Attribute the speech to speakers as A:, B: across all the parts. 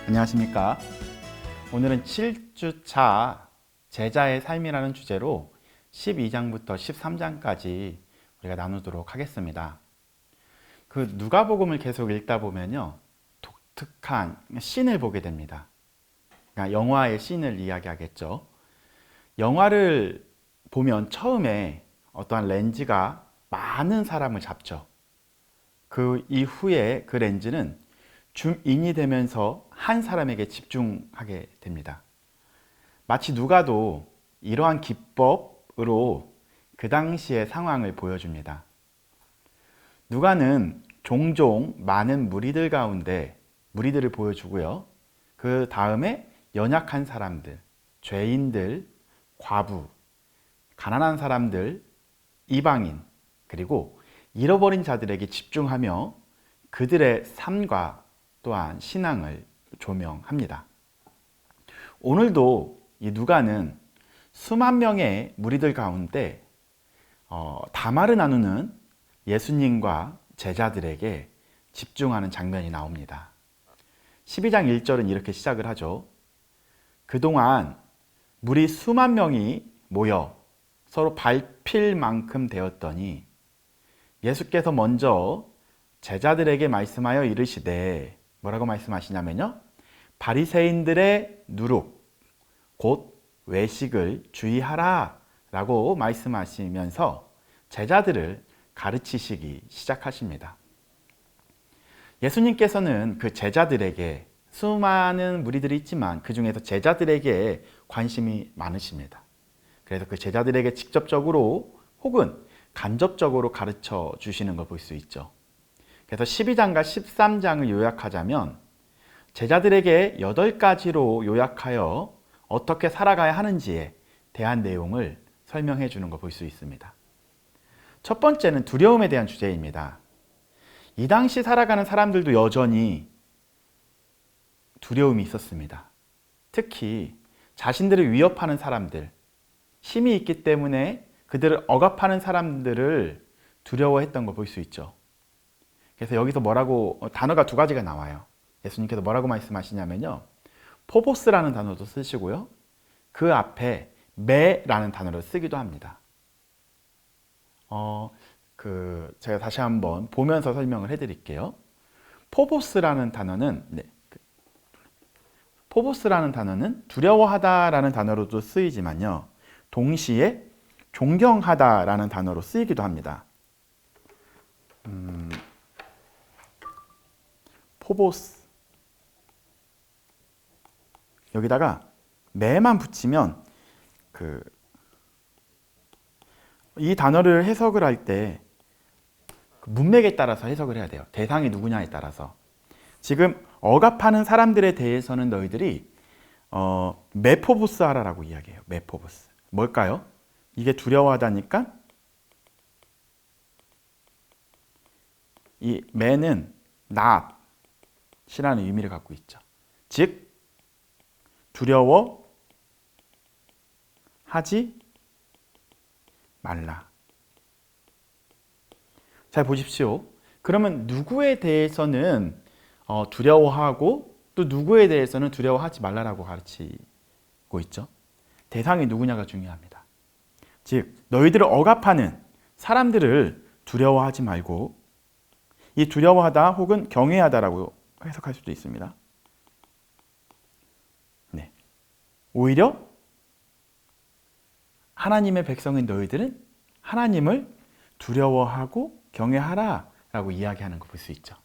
A: 안녕하십니까. 오늘은 7주차 제자의 삶이라는 주제로 12장부터 13장까지 우리가 나누도록 하겠습니다. 그 누가복음을 계속 읽다 보면요, 독특한 씬을 보게 됩니다. 그러니까 영화의 씬을 이야기하겠죠. 영화를 보면 처음에 어떠한 렌즈가 많은 사람을 잡죠. 그 이후에 그 렌즈는 줌인이 되면서 한 사람에게 집중하게 됩니다. 마치 누가도 이러한 기법으로 그 당시의 상황을 보여줍니다. 누가는 종종 많은 무리들 가운데 무리들을 보여주고요. 그 다음에 연약한 사람들, 죄인들, 과부, 가난한 사람들, 이방인, 그리고 잃어버린 자들에게 집중하며 그들의 삶과 또한 신앙을 조명합니다. 오늘도 이 누가는 수만 명의 무리들 가운데 담화를 나누는 예수님과 제자들에게 집중하는 장면이 나옵니다. 12장 1절은 이렇게 시작을 하죠. 그동안 무리 수만 명이 모여 서로 밟힐 만큼 되었더니 예수께서 먼저 제자들에게 말씀하여 이르시되, 뭐라고 말씀하시냐면요, 바리새인들의 누룩 곧 외식을 주의하라 라고 말씀하시면서 제자들을 가르치시기 시작하십니다. 예수님께서는 그 제자들에게, 수많은 무리들이 있지만 그 중에서 제자들에게 관심이 많으십니다. 그래서 그 제자들에게 직접적으로 혹은 간접적으로 가르쳐 주시는 걸 볼 수 있죠. 그래서 12장과 13장을 요약하자면 제자들에게 8가지로 요약하여 어떻게 살아가야 하는지에 대한 내용을 설명해 주는 걸 볼 수 있습니다. 첫 번째는 두려움에 대한 주제입니다. 이 당시 살아가는 사람들도 여전히 두려움이 있었습니다. 특히 자신들을 위협하는 사람들, 힘이 있기 때문에 그들을 억압하는 사람들을 두려워했던 걸 볼 수 있죠. 그래서 여기서 단어가 2가지가 나와요. 예수님께서 뭐라고 말씀하시냐면요, 포보스라는 단어도 쓰시고요, 그 앞에 매라는 단어를 쓰기도 합니다. 제가 다시 한번 보면서 설명을 해드릴게요. 포보스라는 단어는 두려워하다라는 단어로도 쓰이지만요, 동시에 존경하다라는 단어로 쓰이기도 합니다. 포보스, 여기다가 매만 붙이면 이 단어를 해석을 할 때 문맥에 따라서 해석을 해야 돼요. 대상이 누구냐에 따라서. 지금 억압하는 사람들에 대해서는 너희들이 메포보스 하라라고 이야기해요. 메포보스. 뭘까요? 이게 두려워하다니까 이 매는 not이라는 의미를 갖고 있죠. 즉 두려워하지 말라. 잘 보십시오. 그러면 누구에 대해서는 두려워하고 또 누구에 대해서는 두려워하지 말라라고 가르치고 있죠. 대상이 누구냐가 중요합니다. 즉 너희들을 억압하는 사람들을 두려워하지 말고, 이 두려워하다 혹은 경외하다라고 해석할 수도 있습니다. 네. 오히려 하나님의 백성인 너희들은 하나님을 두려워하고 경외하라 라고 이야기하는 거 볼 수 있죠.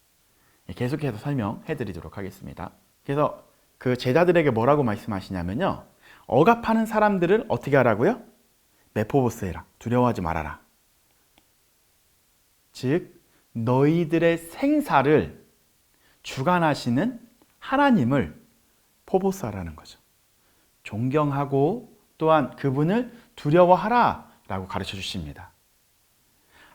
A: 계속해서 설명해 드리도록 하겠습니다. 그래서 그 제자들에게 뭐라고 말씀하시냐면요, 억압하는 사람들을 어떻게 하라고요? 메포보스 해라. 두려워하지 말아라. 즉 너희들의 생사를 주관하시는 하나님을 포보스 하라는 거죠. 존경하고 또한 그분을 두려워하라 라고 가르쳐 주십니다.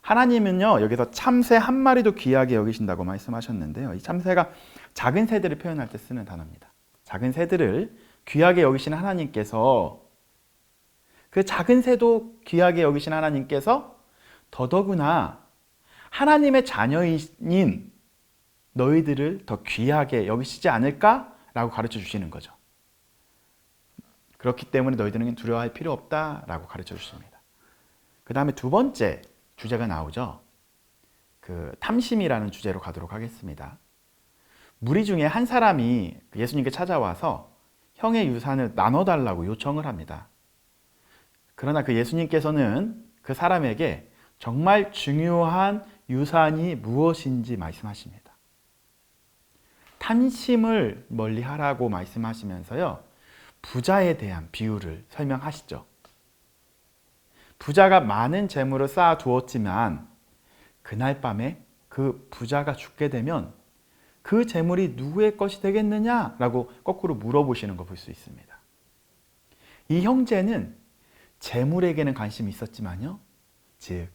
A: 하나님은요, 여기서 참새 한 마리도 귀하게 여기신다고 말씀하셨는데요, 이 참새가 작은 새들을 표현할 때 쓰는 단어입니다. 작은 새들을 귀하게 여기시는 하나님께서, 그 작은 새도 귀하게 여기신 하나님께서 더더구나 하나님의 자녀인 너희들을 더 귀하게 여기시지 않을까? 라고 가르쳐 주시는 거죠. 그렇기 때문에 너희들은 두려워할 필요 없다 라고 가르쳐 주십니다. 그 다음에 두 번째 주제가 나오죠. 그 탐심이라는 주제로 가도록 하겠습니다. 무리 중에 한 사람이 예수님께 찾아와서 형의 유산을 나눠달라고 요청을 합니다. 그러나 그 예수님께서는 그 사람에게 정말 중요한 유산이 무엇인지 말씀하십니다. 탐심을 멀리하라고 말씀하시면서요, 부자에 대한 비유를 설명하시죠. 부자가 많은 재물을 쌓아 두었지만 그날 밤에 그 부자가 죽게 되면 그 재물이 누구의 것이 되겠느냐라고 거꾸로 물어보시는 거 볼 수 있습니다. 이 형제는 재물에게는 관심이 있었지만요, 즉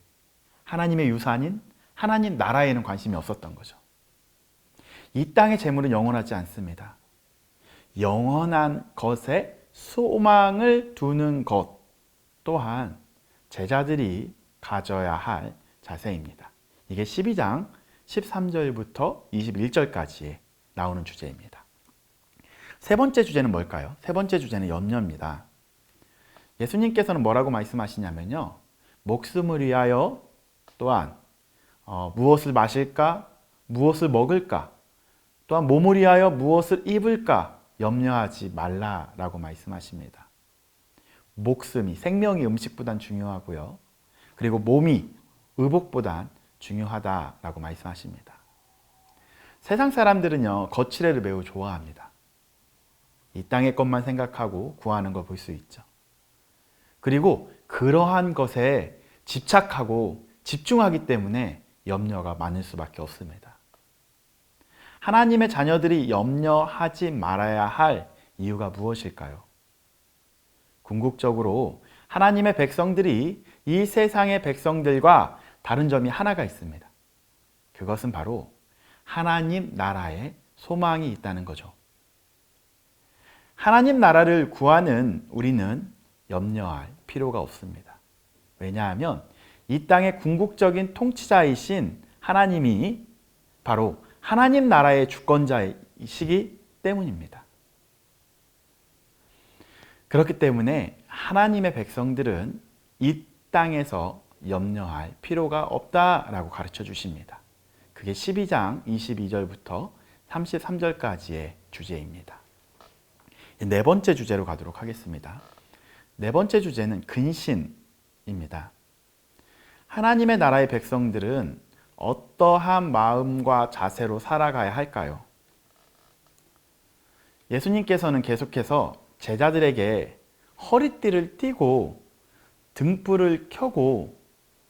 A: 하나님의 유산인 하나님 나라에는 관심이 없었던 거죠. 이 땅의 재물은 영원하지 않습니다. 영원한 것에 소망을 두는 것 또한 제자들이 가져야 할 자세입니다. 이게 12장 13절부터 21절까지에 나오는 주제입니다. 세 번째 주제는 뭘까요? 세 번째 주제는 염려입니다. 예수님께서는 뭐라고 말씀하시냐면요, 목숨을 위하여 또한 무엇을 마실까, 무엇을 먹을까, 또한 몸을 위하여 무엇을 입을까 염려하지 말라라고 말씀하십니다. 목숨이, 생명이 음식보단 중요하고요, 그리고 몸이 의복보단 중요하다라고 말씀하십니다. 세상 사람들은요, 거칠애를 매우 좋아합니다. 이 땅의 것만 생각하고 구하는 걸 볼 수 있죠. 그리고 그러한 것에 집착하고 집중하기 때문에 염려가 많을 수밖에 없습니다. 하나님의 자녀들이 염려하지 말아야 할 이유가 무엇일까요? 궁극적으로 하나님의 백성들이 이 세상의 백성들과 다른 점이 하나가 있습니다. 그것은 바로 하나님 나라에 소망이 있다는 거죠. 하나님 나라를 구하는 우리는 염려할 필요가 없습니다. 왜냐하면 이 땅의 궁극적인 통치자이신 하나님이 바로 하나님 나라의 주권자이시기 때문입니다. 그렇기 때문에 하나님의 백성들은 이 땅에서 염려할 필요가 없다라고 가르쳐 주십니다. 그게 12장 22절부터 33절까지의 주제입니다. 네 번째 주제로 가도록 하겠습니다. 네 번째 주제는 근신입니다. 하나님의 나라의 백성들은 어떠한 마음과 자세로 살아가야 할까요? 예수님께서는 계속해서 제자들에게 허리띠를 띠고 등불을 켜고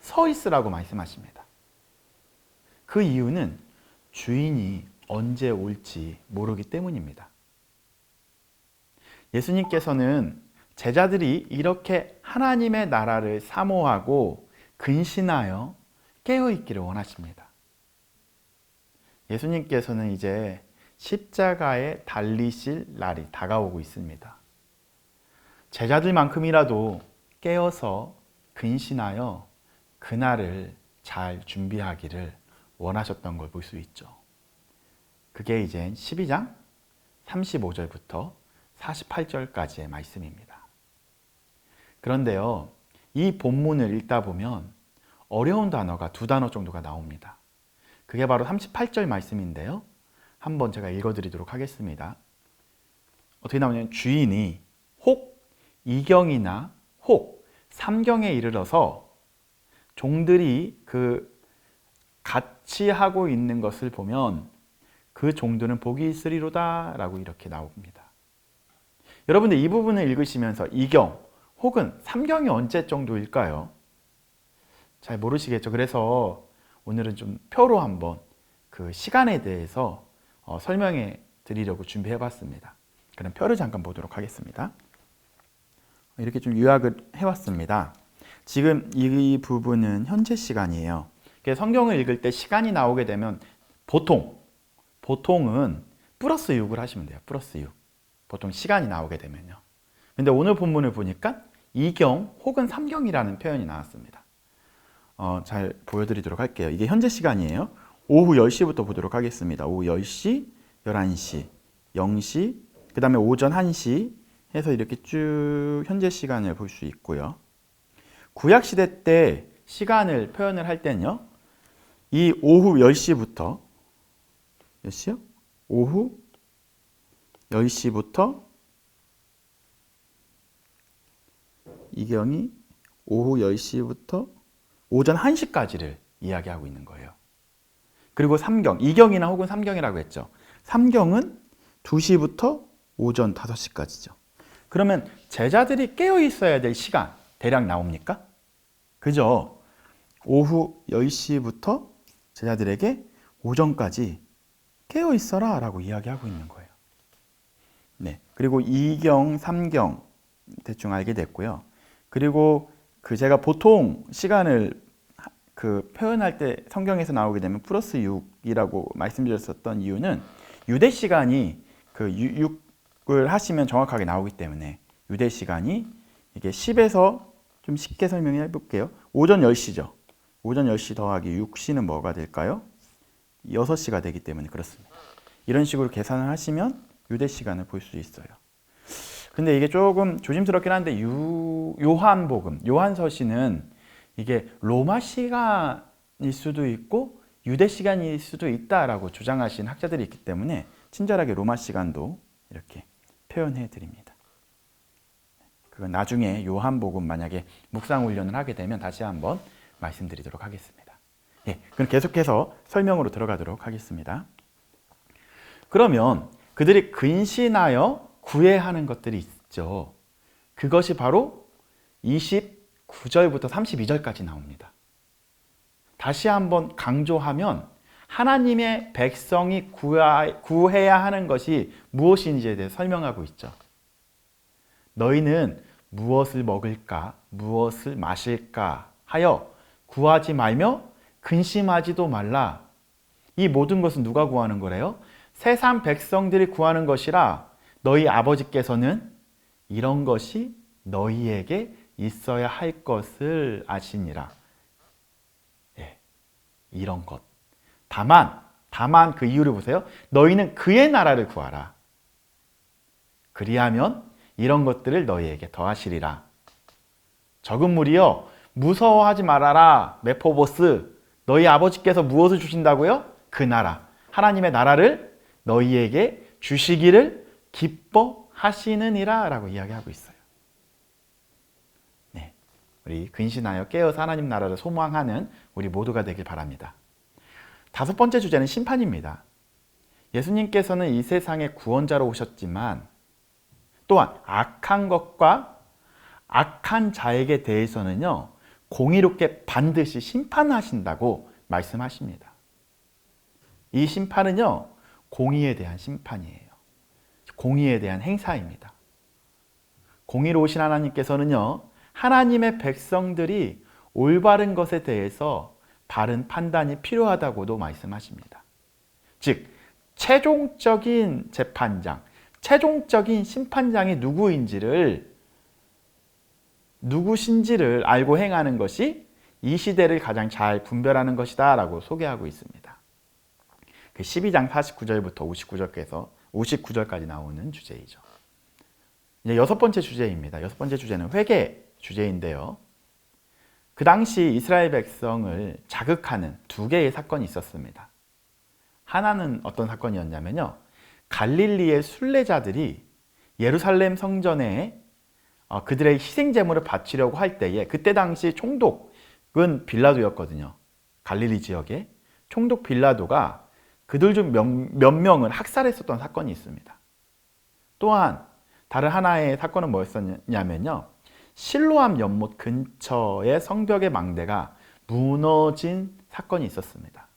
A: 서 있으라고 말씀하십니다. 그 이유는 주인이 언제 올지 모르기 때문입니다. 예수님께서는 제자들이 이렇게 하나님의 나라를 사모하고 근신하여 깨어있기를 원하십니다. 예수님께서는 이제 십자가에 달리실 날이 다가오고 있습니다. 제자들만큼이라도 깨어서 근신하여 그날을 잘 준비하기를 원하셨던 걸 볼 수 있죠. 그게 이제 12장 35절부터 48절까지의 말씀입니다. 그런데요, 이 본문을 읽다 보면 어려운 단어가 두 단어 정도가 나옵니다. 그게 바로 38절 말씀인데요, 한번 제가 읽어드리도록 하겠습니다. 어떻게 나오냐면, 주인이 혹 2경이나 혹 3경에 이르러서 종들이 같이 하고 있는 것을 보면 그 종들은 복이 있으리로다 라고 이렇게 나옵니다. 여러분들 이 부분을 읽으시면서 2경 혹은 3경이 언제 정도일까요? 잘 모르시겠죠. 그래서 오늘은 좀 표로 한번 그 시간에 대해서 설명해 드리려고 준비해 봤습니다. 그럼 표를 잠깐 보도록 하겠습니다. 이렇게 좀 요약을 해왔습니다. 지금 이 부분은 현재 시간이에요. 성경을 읽을 때 시간이 나오게 되면 보통은 플러스 6을 하시면 돼요. 플러스 6. 보통 시간이 나오게 되면요. 근데 오늘 본문을 보니까 2경 혹은 3경이라는 표현이 나왔습니다. 잘 보여드리도록 할게요. 이게 현재 시간이에요. 오후 10시부터 보도록 하겠습니다. 오후 10시, 11시, 0시, 그 다음에 오전 1시 해서 이렇게 쭉 현재 시간을 볼 수 있고요. 구약시대 때 시간을 표현을 할 때는요, 이 오후 10시부터 몇 시요? 오후 10시부터 이경이 오후 10시부터 오전 1시까지를 이야기하고 있는 거예요. 그리고 삼경, 이경이나 혹은 삼경이라고 했죠. 삼경은 2시부터 오전 5시까지죠. 그러면 제자들이 깨어 있어야 될 시간 대략 나옵니까? 그죠? 오후 10시부터 제자들에게 오전까지 깨어 있어라 라고 이야기하고 있는 거예요. 네. 그리고 2경, 3경 대충 알게 됐고요. 그리고 제가 보통 시간을 표현할 때 성경에서 나오게 되면 플러스 6이라고 말씀드렸었던 이유는 유대 시간이 6을 하시면 정확하게 나오기 때문에 유대 시간이 이게 10에서 좀 쉽게 설명해 볼게요. 오전 10시죠. 오전 10시 더하기 6시는 뭐가 될까요? 6시가 되기 때문에 그렇습니다. 이런 식으로 계산을 하시면 유대 시간을 볼 수 있어요. 근데 이게 조금 조심스럽긴 한데 요한복음, 요한서신은 이게 로마 시간일 수도 있고 유대 시간일 수도 있다라고 주장하신 학자들이 있기 때문에 친절하게 로마 시간도 이렇게 표현해 드립니다. 그건 나중에 요한복음 만약에 묵상 훈련을 하게 되면 다시 한번 말씀드리도록 하겠습니다. 예, 그럼 계속해서 설명으로 들어가도록 하겠습니다. 그러면 그들이 근신하여 구애하는 것들이 있죠. 그것이 바로 29절부터 32절까지 나옵니다. 다시 한번 강조하면 하나님의 백성이 구해야 하는 것이 무엇인지에 대해 설명하고 있죠. 너희는 무엇을 먹을까, 무엇을 마실까 하여 구하지 말며 근심하지도 말라. 이 모든 것은 누가 구하는 거래요? 세상 백성들이 구하는 것이라 너희 아버지께서는 이런 것이 너희에게 있어야 할 것을 아시니라. 예, 이런 것. 다만 그 이유를 보세요. 너희는 그의 나라를 구하라. 그리하면 이런 것들을 너희에게 더하시리라. 적은 무리여 무서워하지 말아라. 메포보스, 너희 아버지께서 무엇을 주신다고요? 그 나라, 하나님의 나라를 너희에게 주시기를 기뻐하시느니라 라고 이야기하고 있어요. 네, 우리 근신하여 깨어서 하나님 나라를 소망하는 우리 모두가 되길 바랍니다. 5번째 주제는 심판입니다. 예수님께서는 이 세상의 구원자로 오셨지만 또한 악한 것과 악한 자에게 대해서는요, 공의롭게 반드시 심판하신다고 말씀하십니다. 이 심판은요, 공의에 대한 심판이에요. 공의에 대한 행사입니다. 공의로우신 하나님께서는요, 하나님의 백성들이 올바른 것에 대해서 바른 판단이 필요하다고도 말씀하십니다. 즉, 최종적인 재판장, 최종적인 심판장이 누구신지를 알고 행하는 것이 이 시대를 가장 잘 분별하는 것이다 라고 소개하고 있습니다. 12장 49절부터 59절까지 나오는 주제이죠. 이제 6번째 주제입니다. 6번째 주제는 회개 주제인데요. 그 당시 이스라엘 백성을 자극하는 2개의 사건이 있었습니다. 하나는 어떤 사건이었냐면요, 갈릴리의 순례자들이 예루살렘 성전에 그들의 희생 제물을 바치려고 할 때에, 그때 당시 총독은 빌라도였거든요. 갈릴리 지역에 총독 빌라도가 그들 중 몇 명을 학살했었던 사건이 있습니다. 또한 다른 하나의 사건은 뭐였었냐면요, 실로암 연못 근처의 성벽의 망대가 무너진 사건이 있었습니다.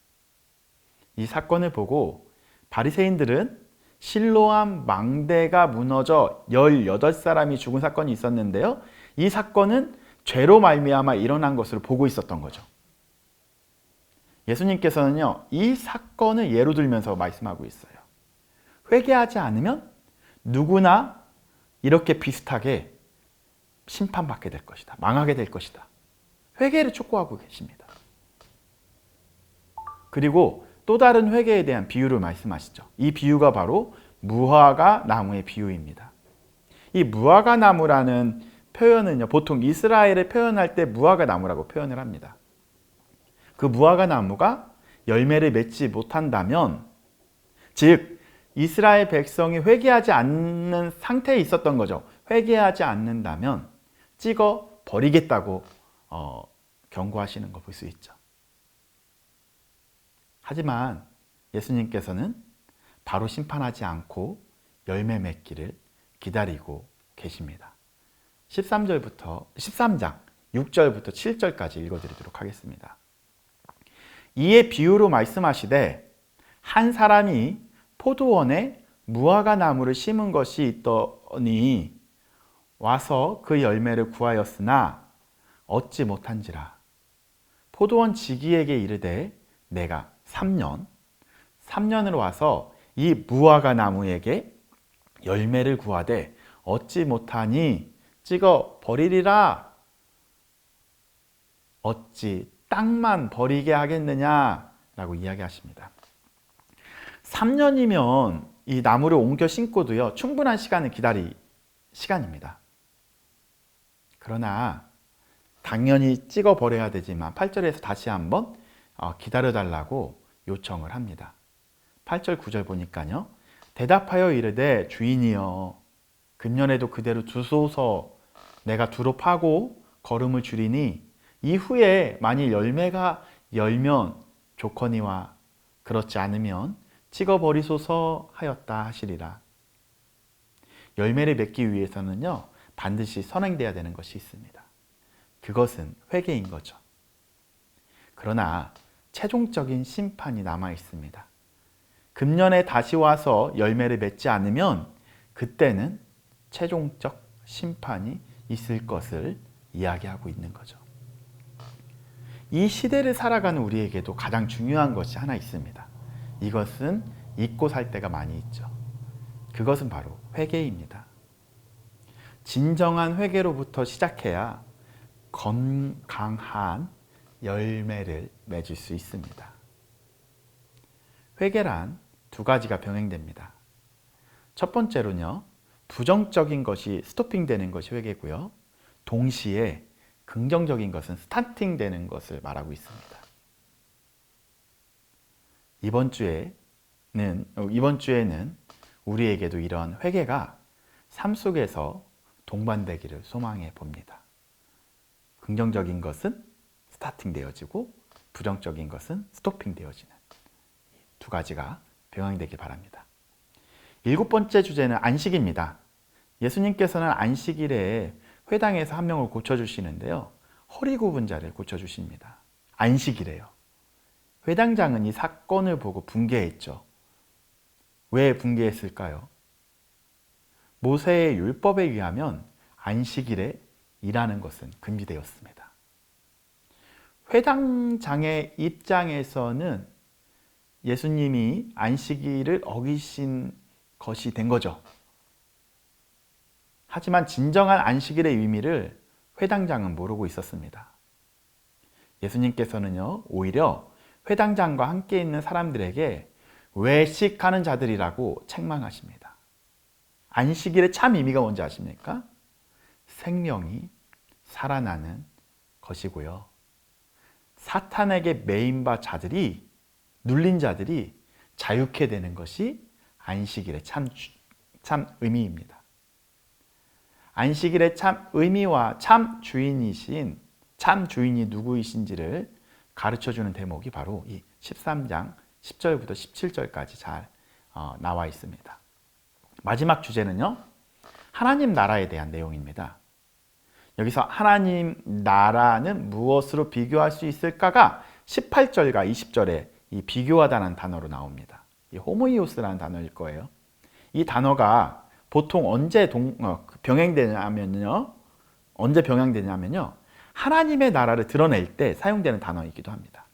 A: 이 사건을 보고 바리새인들은 실로암 망대가 무너져 18사람이 죽은 사건이 있었는데요, 이 사건은 죄로 말미암아 일어난 것으로 보고 있었던 거죠. 예수님께서는요, 이 사건을 예로 들면서 말씀하고 있어요. 회개하지 않으면 누구나 이렇게 비슷하게 심판받게 될 것이다. 망하게 될 것이다. 회개를 촉구하고 계십니다. 그리고 또 다른 회개에 대한 비유를 말씀하시죠. 이 비유가 바로 무화과 나무의 비유입니다. 이 무화과 나무라는 표현은요, 보통 이스라엘을 표현할 때 무화과 나무라고 표현을 합니다. 그 무화과 나무가 열매를 맺지 못한다면, 즉 이스라엘 백성이 회개하지 않는 상태에 있었던 거죠. 회개하지 않는다면 찍어 버리겠다고 경고하시는 거 볼 수 있죠. 하지만 예수님께서는 바로 심판하지 않고 열매 맺기를 기다리고 계십니다. 13장 6절부터 7절까지 읽어드리도록 하겠습니다. 이에 비유로 말씀하시되 한 사람이 포도원에 무화과 나무를 심은 것이 있더니 와서 그 열매를 구하였으나 얻지 못한지라. 포도원 지기에게 이르되 내가 3년을 와서 이 무화과 나무에게 열매를 구하되 얻지 못하니 찍어 버리리라. 어찌 땅만 버리게 하겠느냐 라고 이야기하십니다. 3년이면 이 나무를 옮겨 심고도요, 충분한 시간을 기다릴 시간입니다. 그러나 당연히 찍어 버려야 되지만 8절에서 다시 한번 기다려달라고 요청을 합니다. 8절 9절 보니까요, 대답하여 이르되 주인이여 금년에도 그대로 두소서. 내가 두루 파고 거름을 줄이니 이후에 만일 열매가 열면 좋거니와 그렇지 않으면 찍어 버리소서 하였다 하시리라. 열매를 맺기 위해서는요, 반드시 선행돼야 되는 것이 있습니다. 그것은 회개인 거죠. 그러나 최종적인 심판이 남아 있습니다. 금년에 다시 와서 열매를 맺지 않으면 그때는 최종적 심판이 있을 것을 이야기하고 있는 거죠. 이 시대를 살아가는 우리에게도 가장 중요한 것이 하나 있습니다. 이것은 잊고 살 때가 많이 있죠. 그것은 바로 회개입니다. 진정한 회개로부터 시작해야 건강한 열매를 맺을 수 있습니다. 회개란 두 가지가 병행됩니다. 첫 번째로는요, 부정적인 것이 스토핑되는 것이 회개고요, 동시에 긍정적인 것은 스타팅되는 것을 말하고 있습니다. 이번 주에는 우리에게도 이런 회개가 삶 속에서 동반되기를 소망해 봅니다. 긍정적인 것은 스타팅 되어지고 부정적인 것은 스토핑 되어지는 두 가지가 병행되길 바랍니다. 7번째 주제는 안식입니다. 예수님께서는 안식일에 회당에서 한 명을 고쳐주시는데요, 허리 굽은 자를 고쳐주십니다. 안식일에요. 회당장은 이 사건을 보고 분개했죠. 왜 분개했을까요? 모세의 율법에 의하면 안식일에 일하는 것은 금지되었습니다. 회당장의 입장에서는 예수님이 안식일을 어기신 것이 된 거죠. 하지만 진정한 안식일의 의미를 회당장은 모르고 있었습니다. 예수님께서는요, 오히려 회당장과 함께 있는 사람들에게 외식하는 자들이라고 책망하십니다. 안식일의 참 의미가 뭔지 아십니까? 생명이 살아나는 것이고요, 사탄에게 매인바 자들이, 눌린 자들이 자유케 되는 것이 안식일의 참 의미입니다. 안식일의 참 의미와 참 주인이 누구이신지를 가르쳐주는 대목이 바로 이 13장 10절부터 17절까지 잘 나와 있습니다. 마지막 주제는요, 하나님 나라에 대한 내용입니다. 여기서 하나님 나라는 무엇으로 비교할 수 있을까가 18절과 20절에 이 비교하다는 단어로 나옵니다. 이 호모이오스라는 단어일 거예요. 이 단어가 보통 언제 병행되냐면요, 하나님의 나라를 드러낼 때 사용되는 단어이기도 합니다.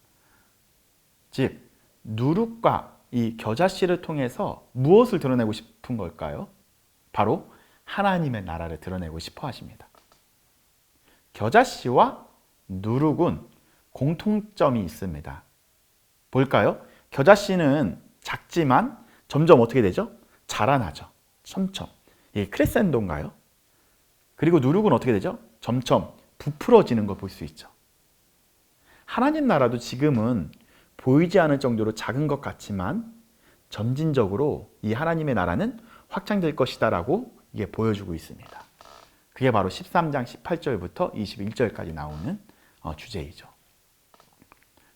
A: 즉, 누룩과 이 겨자씨를 통해서 무엇을 드러내고 싶은 걸까요? 바로 하나님의 나라를 드러내고 싶어 하십니다. 겨자씨와 누룩은 공통점이 있습니다. 볼까요? 겨자씨는 작지만 점점 어떻게 되죠? 자라나죠. 점점. 이게 크레센도인가요? 그리고 누룩은 어떻게 되죠? 점점 부풀어지는 걸 볼 수 있죠. 하나님 나라도 지금은 보이지 않을 정도로 작은 것 같지만 점진적으로 이 하나님의 나라는 확장될 것이다 라고 이게 보여주고 있습니다. 그게 바로 13장 18절부터 21절까지 나오는 주제이죠.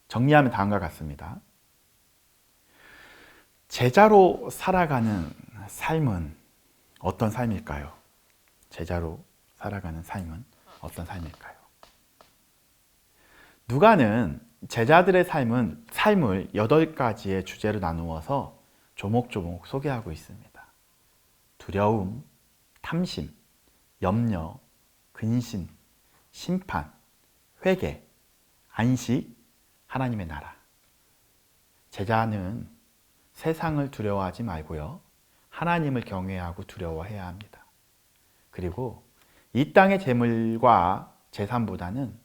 A: 정리하면 다음과 같습니다. 제자로 살아가는 삶은 어떤 삶일까요? 제자로 살아가는 삶은 어떤 삶일까요? 누가는 제자들의 삶을 8가지의 주제로 나누어서 조목조목 소개하고 있습니다. 두려움, 탐심, 염려, 근심, 심판, 회개, 안식, 하나님의 나라. 제자는 세상을 두려워하지 말고요. 하나님을 경외하고 두려워해야 합니다. 그리고 이 땅의 재물과 재산보다는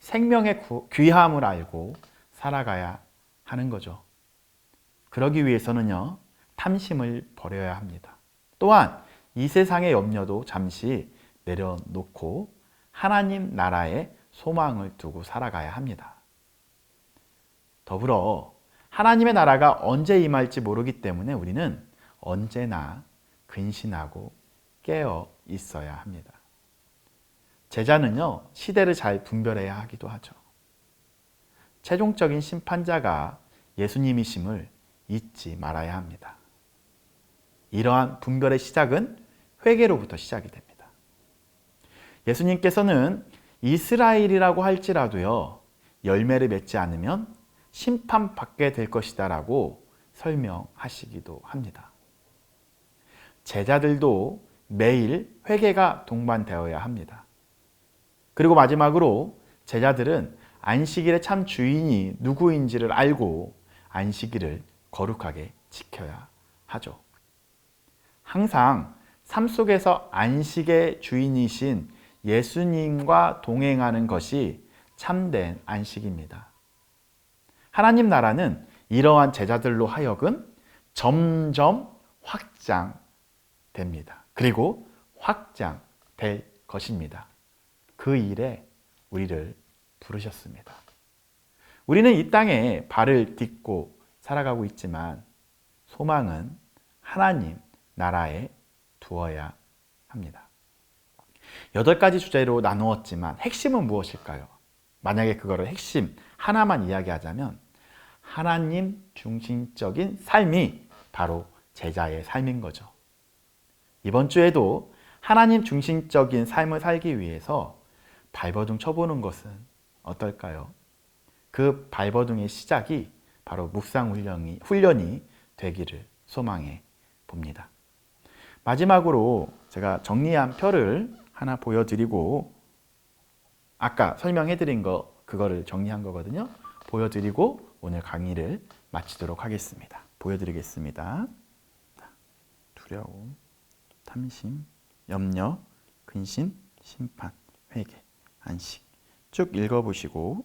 A: 생명의 귀함을 알고 살아가야 하는 거죠. 그러기 위해서는요, 탐심을 버려야 합니다. 또한 이 세상의 염려도 잠시 내려놓고 하나님 나라에 소망을 두고 살아가야 합니다. 더불어 하나님의 나라가 언제 임할지 모르기 때문에 우리는 언제나 근신하고 깨어 있어야 합니다. 제자는요, 시대를 잘 분별해야 하기도 하죠. 최종적인 심판자가 예수님이심을 잊지 말아야 합니다. 이러한 분별의 시작은 회개로부터 시작이 됩니다. 예수님께서는 이스라엘이라고 할지라도요, 열매를 맺지 않으면 심판받게 될 것이다 라고 설명하시기도 합니다. 제자들도 매일 회개가 동반되어야 합니다. 그리고 마지막으로 제자들은 안식일의 참 주인이 누구인지를 알고 안식일을 거룩하게 지켜야 하죠. 항상 삶 속에서 안식의 주인이신 예수님과 동행하는 것이 참된 안식입니다. 하나님 나라는 이러한 제자들로 하여금 점점 확장됩니다. 그리고 확장될 것입니다. 그 일에 우리를 부르셨습니다. 우리는 이 땅에 발을 딛고 살아가고 있지만 소망은 하나님 나라에 두어야 합니다. 8가지 주제로 나누었지만 핵심은 무엇일까요? 만약에 그거를 핵심 하나만 이야기하자면 하나님 중심적인 삶이 바로 제자의 삶인 거죠. 이번 주에도 하나님 중심적인 삶을 살기 위해서 발버둥 쳐보는 것은 어떨까요? 그 발버둥의 시작이 바로 묵상 훈련이 되기를 소망해 봅니다. 마지막으로 제가 정리한 표를 하나 보여드리고 아까 설명해드린 그거를 정리한 거거든요. 보여드리고 오늘 강의를 마치도록 하겠습니다. 보여드리겠습니다. 두려움, 탐심, 염려, 근심, 심판, 회개, 안식 쭉 읽어보시고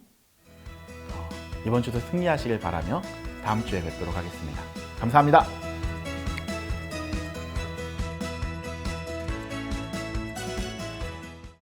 A: 이번 주도 승리하시길 바라며 다음 주에 뵙도록 하겠습니다. 감사합니다.